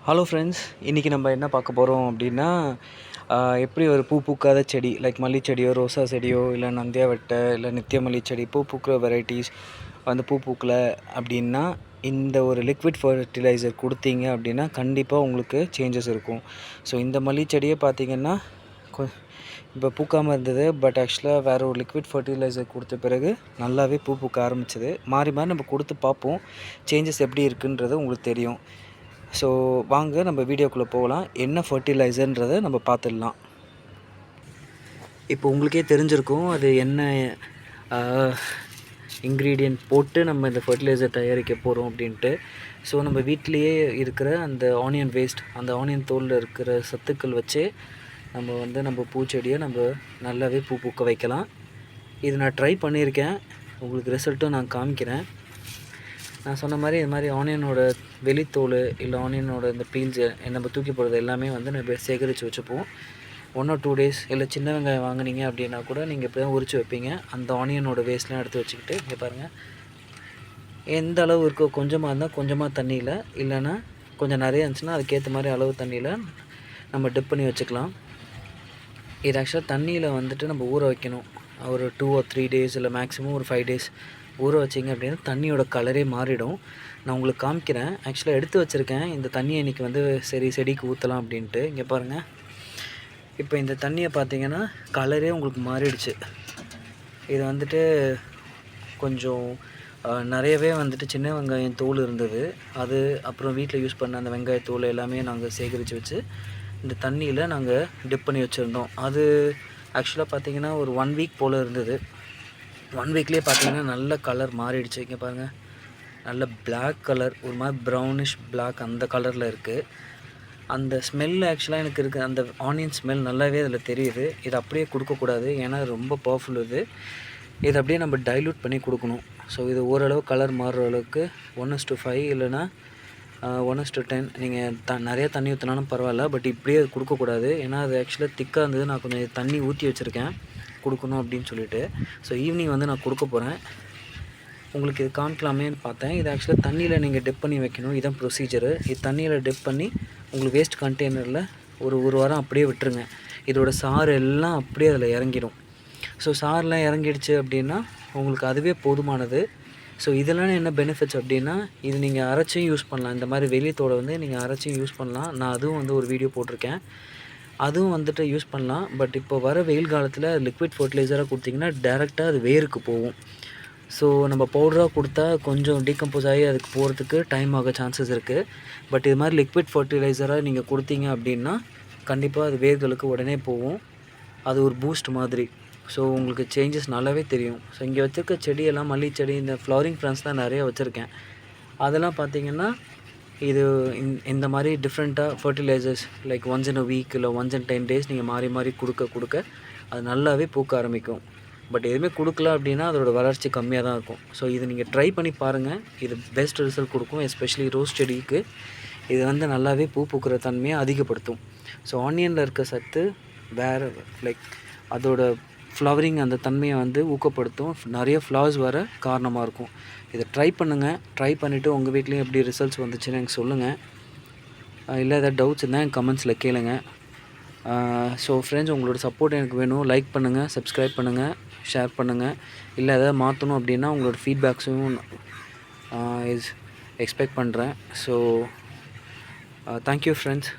Hello friends, இன்றைக்கி நம்ம என்ன பார்க்க போகிறோம் அப்படின்னா, எப்படி ஒரு பூ பூக்காத செடி லைக் மல்லிச்செடியோ, ரோசா செடியோ, இல்லை நந்தியாவட்டை, இல்லை நித்தியமல்லி செடி பூ பூக்கிற வெரைட்டிஸ் வந்து பூ பூக்கல அப்படின்னா, இந்த ஒரு லிக்விட் ஃபர்டிலைசர் கொடுத்தீங்க அப்படின்னா கண்டிப்பாக உங்களுக்கு சேஞ்சஸ் இருக்கும். ஸோ இந்த மல்லிச்செடியே பார்த்தீங்கன்னா கொ இப்போ பூக்காமல் இருந்தது. பட் ஆக்சுவலாக வேறு ஒரு லிக்விட் ஃபர்டிலைசர் கொடுத்த பிறகு நல்லாவே பூ பூக்க ஆரம்பிச்சது. மாறி மாறி நம்ம கொடுத்து பார்ப்போம், சேஞ்சஸ் எப்படி இருக்குன்றது உங்களுக்கு தெரியும். ஸோ வாங்க நம்ம வீடியோக்குள்ளே போகலாம். என்ன ஃபர்டிலைசர்ன்றதை நம்ம பார்த்துடலாம். இப்போ உங்களுக்கே தெரிஞ்சிருக்கும் அது என்ன இன்க்ரீடியன்ட் போட்டு நம்ம இந்த ஃபர்டிலைசர் தயாரிக்க போகிறோம் அப்படின்ட்டு. ஸோ நம்ம வீட்டிலையே இருக்கிற அந்த ஆனியன் வேஸ்ட், அந்த ஆனியன் தோலில் இருக்கிற சத்துக்கள் வச்சே நம்ம பூச்செடியை நம்ம நல்லாவே பூ பூக்க வைக்கலாம். இது நான் ட்ரை பண்ணியிருக்கேன், உங்களுக்கு ரிசல்ட்டும் நான் காமிக்கிறேன். நான் சொன்ன மாதிரி இது மாதிரி ஆனியனோட வெளித்தோல் இல்லை ஆனியனோட இந்த பீல்ஸு நம்ம தூக்கி போடுறது எல்லாமே நம்ம சேகரித்து வச்சுப்போம். 1 or 2 days. இல்லை சின்ன வெங்காயம் வாங்கினீங்க அப்படின்னா கூட நீங்கள் இப்படி தான் உரித்து வைப்பீங்க. அந்த ஆனியனோட வேஸ்ட்லாம் எடுத்து வச்சுக்கிட்டு இங்கே பாருங்கள், எந்த அளவு இருக்கோ கொஞ்சமாக இருந்தால் கொஞ்சமாக தண்ணியில், இல்லைன்னா கொஞ்சம் நிறைய இருந்துச்சுன்னா அதுக்கேற்ற மாதிரி அளவு தண்ணியில் நம்ம டிப் பண்ணி வச்சுக்கலாம். இது ஆக்சுவலாக தண்ணியில் நம்ம ஊற வைக்கணும். ஒரு 2 or 3 days, இல்லை மேக்ஸிமம் ஒரு 5 days ஊற வச்சிங்க அப்படின்னா தண்ணியோட கலரே மாறிடும். நான் உங்களுக்கு காமிக்கிறேன். ஆக்சுவலாக எடுத்து வச்சுருக்கேன் இந்த தண்ணியை இன்றைக்கி சரி செடிக்கு ஊற்றலாம் அப்படின்ட்டு. இங்கே பாருங்கள், இப்போ இந்த தண்ணியை பார்த்தீங்கன்னா கலரே உங்களுக்கு மாறிடுச்சு. இது கொஞ்சம் நிறையவே சின்ன வெங்காயம் தோல் இருந்தது. அது அப்புறம் வீட்டில் யூஸ் பண்ண அந்த வெங்காயத்தோல் எல்லாமே நாங்கள் சேகரித்து வச்சு இந்த தண்ணியில் நாங்கள் டிப் பண்ணி வச்சுருந்தோம். அது ஆக்சுவலாக பார்த்தீங்கன்னா ஒரு 1 week போல் இருந்தது. 1 weekலேயே பார்த்தீங்கன்னா நல்ல கலர் மாறிடுச்சு. இங்கே பாருங்கள், நல்ல பிளாக் கலர், ஒரு மாதிரி ப்ரௌனிஷ் பிளாக் அந்த கலரில் இருக்குது. அந்த ஸ்மெல் ஆக்சுவலாக எனக்கு இருக்குது, அந்த ஆனியன் ஸ்மெல் நல்லாவே அதில் தெரியுது. இது அப்படியே கொடுக்கக்கூடாது, ஏன்னா ரொம்ப பவர்ஃபுல் இது அப்படியே நம்ம டைல்யூட் பண்ணி கொடுக்கணும். ஸோ இது ஓரளவு கலர் மாறுற அளவுக்கு 1:5 இல்லைனா 1:10 நீங்கள் நிறைய தண்ணி ஊற்றினாலும் பரவாயில்ல. பட் இப்படியே அது கொடுக்கக்கூடாது, ஏன்னா அது ஆக்சுவலாக திக்காக இருந்தது. நான் கொஞ்சம் தண்ணி ஊற்றி வச்சுருக்கேன் கொடுக்கணும் அப்படின்னு சொல்லிட்டு. ஸோ ஈவினிங் நான் கொடுக்க போகிறேன். உங்களுக்கு இது காமிக்கலாமேன்னு பார்த்தேன். இது ஆக்சுவலாக தண்ணியில் நீங்கள் டிப் பண்ணி வைக்கணும், இதுதான் ப்ரொசீஜரு. இது தண்ணியில் டிப் பண்ணி உங்களுக்கு வேஸ்ட் கண்டெய்னரில் ஒரு வாரம் அப்படியே விட்டுருங்க. இதோட சாறு எல்லாம் அப்படியே அதில் இறங்கிடும். ஸோ சாரெலாம் இறங்கிடுச்சு அப்படின்னா உங்களுக்கு அதுவே போதுமானது. ஸோ இதெல்லாம் என்ன பெனிஃபிட்ஸ் அப்படின்னா, இது நீங்கள் அரைச்சியும் யூஸ் பண்ணலாம். இந்த மாதிரி வெளித்தோட நீங்கள் அரைச்சியும் யூஸ் பண்ணலாம். நான் அதுவும் ஒரு வீடியோ போட்டிருக்கேன், அதுவும் யூஸ் பண்ணலாம். பட் இப்போ வர வெயில் காலத்தில் லிக்விட் ஃபர்டிலைசராக கொடுத்திங்கன்னா டேரெக்டாக அது வேருக்கு போகும். ஸோ நம்ம பவுடராக கொடுத்தா கொஞ்சம் டீகம்போஸ் ஆகி அதுக்கு போகிறதுக்கு டைம் ஆக சான்சஸ் இருக்குது. பட் இது மாதிரி லிக்விட் ஃபர்டிலைசராக நீங்கள் கொடுத்தீங்க அப்படின்னா கண்டிப்பாக அது வேர்களுக்கு உடனே போகும். அது ஒரு பூஸ்ட் மாதிரி. ஸோ உங்களுக்கு சேஞ்சஸ் நல்லாவே தெரியும். ஸோ இங்கே வச்சுருக்க செடியெல்லாம் மல்லிச்செடி, இந்த ஃப்ளவரிங் பிளான்ட்ஸ் தான் நிறையா வச்சுருக்கேன். அதெல்லாம் பார்த்திங்கன்னா இது இந்த மாதிரி டிஃப்ரெண்ட்டாக fertilisers like once in a week இல்லை ஒன்ஸ் இன் 10 days நீங்கள் மாறி மாறி கொடுக்க அது நல்லாவே பூக்க ஆரம்பிக்கும். பட் எதுவுமே கொடுக்கல அப்படின்னா அதோடய வளர்ச்சி கம்மியாக தான் இருக்கும். ஸோ இது நீங்கள் ட்ரை பண்ணி பாருங்கள், இது பெஸ்ட் ரிசல்ட் கொடுக்கும். எஸ்பெஷலி ரோஸ் செடிக்கு இது நல்லாவே பூ பூக்கிற தன்மையை அதிகப்படுத்தும். ஸோ ஆனியனில் இருக்க சத்து வேறு லைக் அதோட ஃப்ளவரிங் அந்த தன்மையை ஊக்கப்படுத்தும், நிறைய ஃப்ளவர்ஸ் வர காரணமாக இருக்கும். இதை ட்ரை பண்ணுங்கள். ட்ரை பண்ணிவிட்டு உங்கள் வீட்லேயும் எப்படி ரிசல்ட்ஸ் வந்துச்சுன்னு எனக்கு சொல்லுங்கள். இல்லை ஏதாவது டவுட்ஸ் இருந்தால் எனக்கு கமெண்ட்ஸில் கேளுங்க. ஸோ ஃப்ரெண்ட்ஸ், உங்களோட சப்போர்ட் எனக்கு வேணும். லைக் பண்ணுங்கள், சப்ஸ்கிரைப் பண்ணுங்கள், ஷேர் பண்ணுங்கள். இல்லை எதாவது மாற்றணும் அப்படின்னா உங்களோட ஃபீட்பேக்ஸும் எக்ஸ்பெக்ட் பண்ணுறேன். So thank you friends.